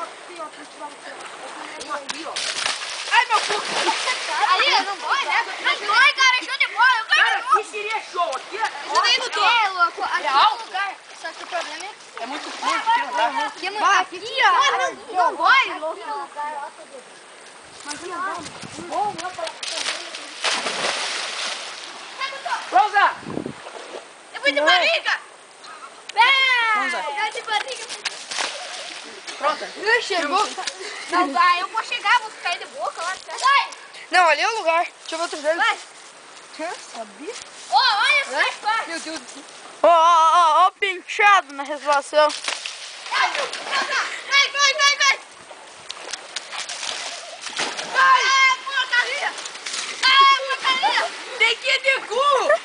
aqui, ó, aqui, ó. Ai, meu cu. Aí, não dói, né? Não dói, cara, show de bola. Eu Cara, aqui seria show. Aqui é... Isso daí não tem, louco. Aqui é alto? o lugar. Só que o problema é É muito fundo aqui, não dá. aqui, ó. Não dói, louco. Rosa! Eu fui de barriga. Vamos lá. Eu de barriga. Pronto. Chegou. Não dá, eu vou chegar, vou cair de boca lá. Vai. Não, ali é o lugar. Deixa eu ver outro deles. Vai. Sabia? Ó, olha só, pai. Meu Deus. Ó, o pinchado na resolução. Vai. Ai, Ah, porcaria. Ah, porcaria. tem que ir de cu.